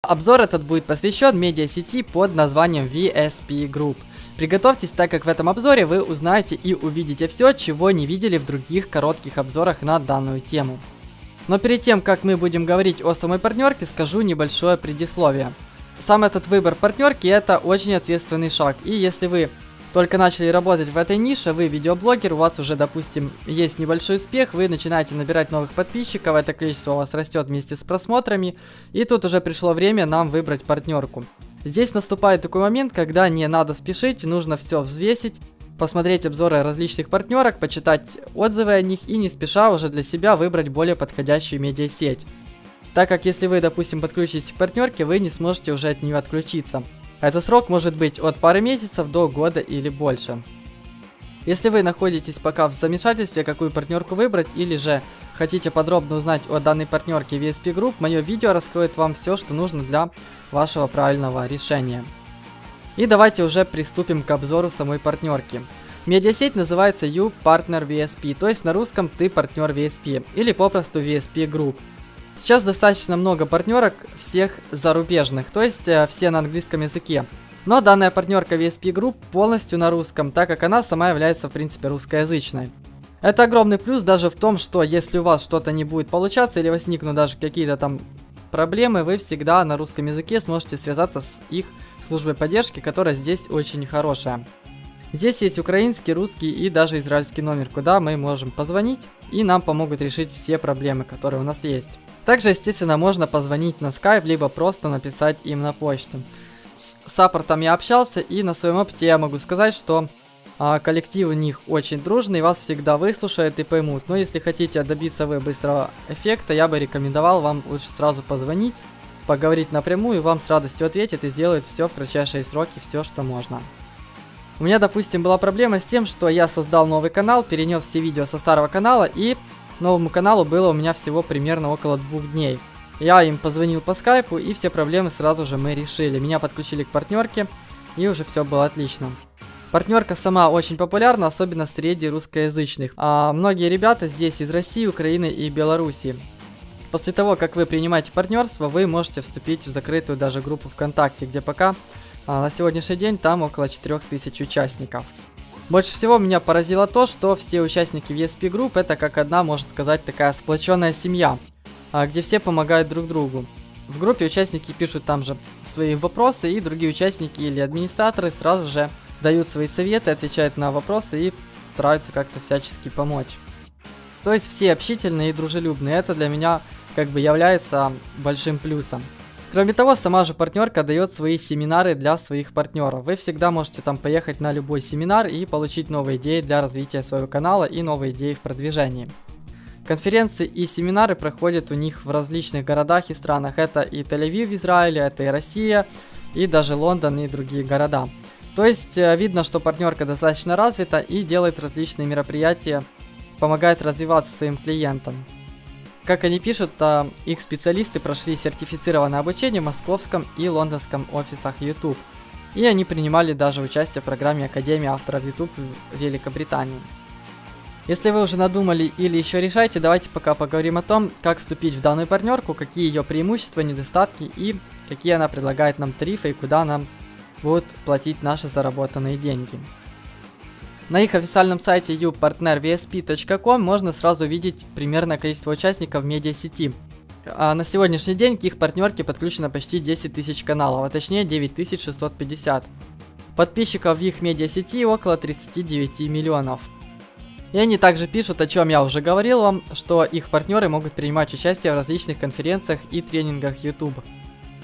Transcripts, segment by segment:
Обзор этот будет посвящен медиасети под названием VSP Group. Приготовьтесь, так как в этом обзоре вы узнаете и увидите все, чего не видели в других коротких обзорах на данную тему. Но перед тем, как мы будем говорить о самой партнерке, скажу небольшое предисловие. Сам этот выбор партнерки — это очень ответственный шаг, и если вы только начали работать в этой нише, вы видеоблогер, у вас уже, допустим, есть небольшой успех, вы начинаете набирать новых подписчиков, это количество у вас растет вместе с просмотрами, и тут уже пришло время нам выбрать партнерку. Здесь наступает такой момент, когда не надо спешить, нужно все взвесить, посмотреть обзоры различных партнерок, почитать отзывы о них и не спеша уже для себя выбрать более подходящую медиасеть. Так как если вы, допустим, подключитесь к партнерке, вы не сможете уже от нее отключиться. Этот срок может быть от пары месяцев до года или больше. Если вы находитесь пока в замешательстве, какую партнерку выбрать, или же хотите подробно узнать о данной партнерке VSP Group, мое видео раскроет вам все, что нужно для вашего правильного решения. И давайте уже приступим к обзору самой партнерки. Медиасеть называется You Partner VSP, то есть на русском ты партнер VSP, или попросту VSP Group. Сейчас достаточно много партнерок, всех зарубежных, то есть все на английском языке. Но данная партнерка VSP Group полностью на русском, так как она сама является в принципе русскоязычной. Это огромный плюс даже в том, что если у вас что-то не будет получаться или возникнут даже какие-то там проблемы, вы всегда на русском языке сможете связаться с их службой поддержки, которая здесь очень хорошая. Здесь есть украинский, русский и даже израильский номер, куда мы можем позвонить, и нам помогут решить все проблемы, которые у нас есть. Также, естественно, можно позвонить на Skype, либо просто написать им на почту. С саппортом я общался, и на своем опыте я могу сказать, что коллектив у них очень дружный, вас всегда выслушают и поймут. Но если хотите добиться вы быстрого эффекта, я бы рекомендовал вам лучше сразу позвонить, поговорить напрямую, вам с радостью ответят и сделают все в кратчайшие сроки, все, что можно. У меня, допустим, была проблема с тем, что я создал новый канал, перенес все видео со старого канала, и новому каналу было у меня всего примерно около 2 дней. Я им позвонил по скайпу, и все проблемы сразу же мы решили. Меня подключили к партнерке, и уже все было отлично. Партнерка сама очень популярна, особенно среди русскоязычных. Многие ребята здесь из России, Украины и Белоруссии. После того, как вы принимаете партнерство, вы можете вступить в закрытую даже группу ВКонтакте, где пока на сегодняшний день там около 4000 участников. Больше всего меня поразило то, что все участники VSP Group это как одна, можно сказать, такая сплоченная семья, где все помогают друг другу. В группе участники пишут там же свои вопросы, и другие участники или администраторы сразу же дают свои советы, отвечают на вопросы и стараются как-то всячески помочь. То есть все общительные и дружелюбные, это для меня как бы является большим плюсом. Кроме того, сама же партнерка дает свои семинары для своих партнеров. Вы всегда можете там поехать на любой семинар и получить новые идеи для развития своего канала и новые идеи в продвижении. Конференции и семинары проходят у них в различных городах и странах. Это и Тель-Авив в Израиле, это и Россия, и даже Лондон и другие города. То есть видно, что партнерка достаточно развита и делает различные мероприятия, помогает развиваться своим клиентам. Как они пишут, их специалисты прошли сертифицированное обучение в московском и лондонском офисах YouTube. И они принимали даже участие в программе Академии авторов YouTube в Великобритании. Если вы уже надумали или еще решаете, давайте пока поговорим о том, как вступить в данную партнерку, какие ее преимущества, недостатки и какие она предлагает нам тарифы и куда нам будут платить наши заработанные деньги. На их официальном сайте youpartnervsp.com можно сразу видеть примерное количество участников в медиасети. На сегодняшний день к их партнерке подключено почти 10 тысяч каналов, а точнее 9650. Подписчиков в их медиасети около 39 миллионов. И они также пишут, о чем я уже говорил вам, что их партнеры могут принимать участие в различных конференциях и тренингах YouTube.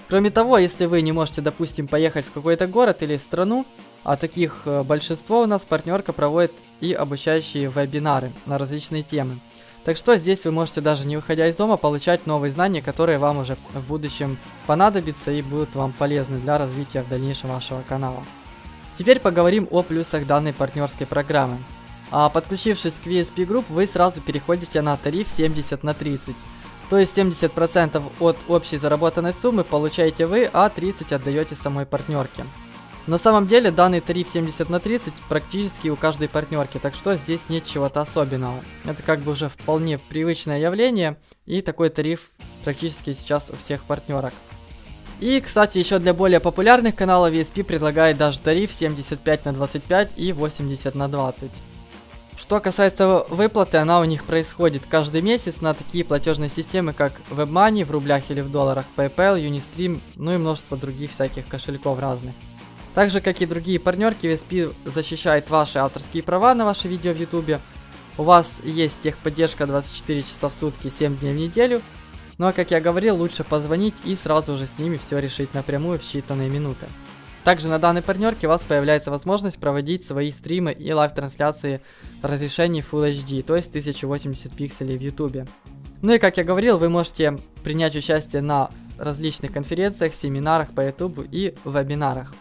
Кроме того, если вы не можете, допустим, поехать в какой-то город или страну, а таких большинство у нас, партнерка проводит и обучающие вебинары на различные темы. Так что здесь вы можете даже не выходя из дома получать новые знания, которые вам уже в будущем понадобятся и будут вам полезны для развития в дальнейшем вашего канала. Теперь поговорим о плюсах данной партнерской программы. Подключившись к VSP Group, вы сразу переходите на тариф 70/30. То есть 70% от общей заработанной суммы получаете вы, а 30% отдаете самой партнерке. На самом деле данный тариф 70/30 практически у каждой партнерки, так что здесь нет чего-то особенного. Это как бы уже вполне привычное явление, и такой тариф практически сейчас у всех партнерок. И, кстати, еще для более популярных каналов VSP предлагает даже тариф 75/25 и 80/20. Что касается выплаты, она у них происходит каждый месяц на такие платежные системы, как WebMoney в рублях или в долларах, PayPal, Unistream, ну и множество других всяких кошельков разных. Так же, как и другие партнерки, VSP защищает ваши авторские права на ваши видео в YouTube. У вас есть техподдержка 24 часа в сутки, 7 дней в неделю. Ну а как я говорил, лучше позвонить и сразу же с ними все решить напрямую в считанные минуты. Также на данной партнерке у вас появляется возможность проводить свои стримы и лайв-трансляции в разрешении Full HD, то есть 1080 пикселей в YouTube. Ну и как я говорил, вы можете принять участие на различных конференциях, семинарах по YouTube и вебинарах.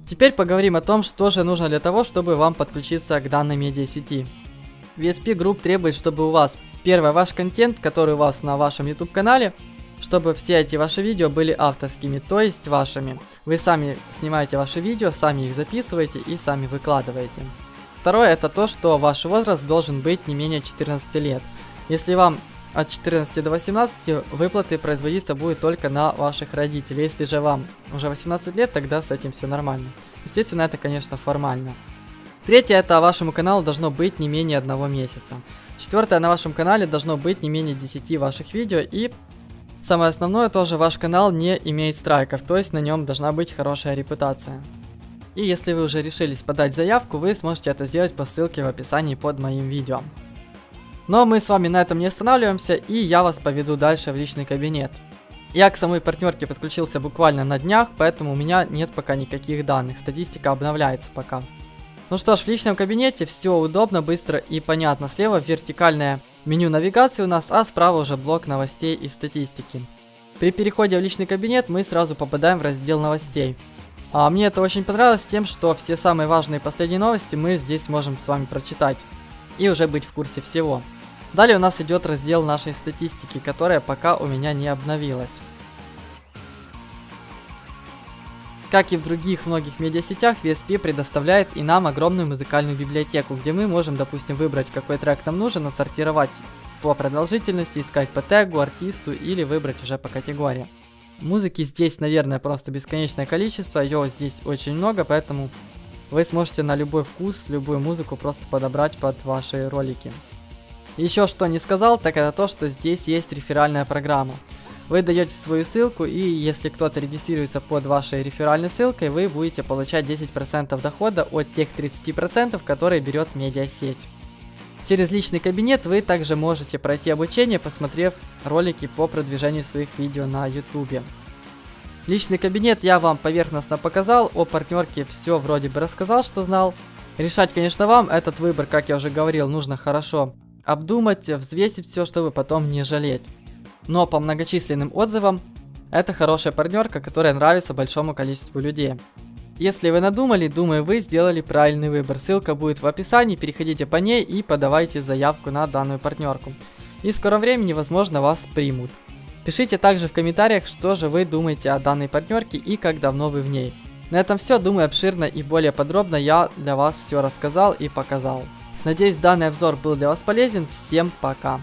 Теперь поговорим о том, что же нужно для того, чтобы вам подключиться к данной медиасети. VSP Group требует, чтобы у вас, первое, ваш контент, который у вас на вашем YouTube канале, чтобы все эти ваши видео были авторскими, то есть вашими. Вы сами снимаете ваши видео, сами их записываете и сами выкладываете. Второе, это то, что ваш возраст должен быть не менее 14 лет. Если вам от 14 до 18, выплаты производиться будет только на ваших родителей. Если же вам уже 18 лет, тогда с этим все нормально. Естественно, это, конечно, формально. Третье, это вашему каналу должно быть не менее 1 месяца. Четвертое, на вашем канале должно быть не менее 10 ваших видео. И самое основное, тоже ваш канал не имеет страйков, то есть на нем должна быть хорошая репутация. И если вы уже решились подать заявку, вы сможете это сделать по ссылке в описании под моим видео. Но мы с вами на этом не останавливаемся, и я вас поведу дальше в личный кабинет. Я к самой партнерке подключился буквально на днях, поэтому у меня нет пока никаких данных, статистика обновляется пока. Ну что ж, в личном кабинете все удобно, быстро и понятно. Слева вертикальное меню навигации у нас, а справа уже блок новостей и статистики. При переходе в личный кабинет мы сразу попадаем в раздел новостей. Мне это очень понравилось тем, что все самые важные последние новости мы здесь можем с вами прочитать и уже быть в курсе всего. Далее у нас идет раздел нашей статистики, которая пока у меня не обновилась. Как и в других многих медиасетях, VSP предоставляет и нам огромную музыкальную библиотеку, где мы можем, допустим, выбрать, какой трек нам нужен, отсортировать по продолжительности, искать по тегу, артисту или выбрать уже по категории. Музыки здесь, наверное, просто бесконечное количество, ее здесь очень много, поэтому вы сможете на любой вкус, любую музыку просто подобрать под ваши ролики. Еще что не сказал, так это то, что здесь есть реферальная программа. Вы даете свою ссылку, и если кто-то регистрируется под вашей реферальной ссылкой, вы будете получать 10% дохода от тех 30%, которые берет медиасеть. Через личный кабинет вы также можете пройти обучение, посмотрев ролики по продвижению своих видео на YouTube. Личный кабинет я вам поверхностно показал, о партнерке все вроде бы рассказал, что знал. Решать, конечно, вам. Этот выбор, как я уже говорил, нужно хорошо обдумать, взвесить все, чтобы потом не жалеть. Но по многочисленным отзывам, это хорошая партнерка, которая нравится большому количеству людей. Если вы надумали, думаю, вы сделали правильный выбор. Ссылка будет в описании, переходите по ней и подавайте заявку на данную партнерку. И в скором времени, возможно, вас примут. Пишите также в комментариях, что же вы думаете о данной партнерке и как давно вы в ней. На этом все, думаю, обширно и более подробно я для вас все рассказал и показал. Надеюсь, данный обзор был для вас полезен. Всем пока!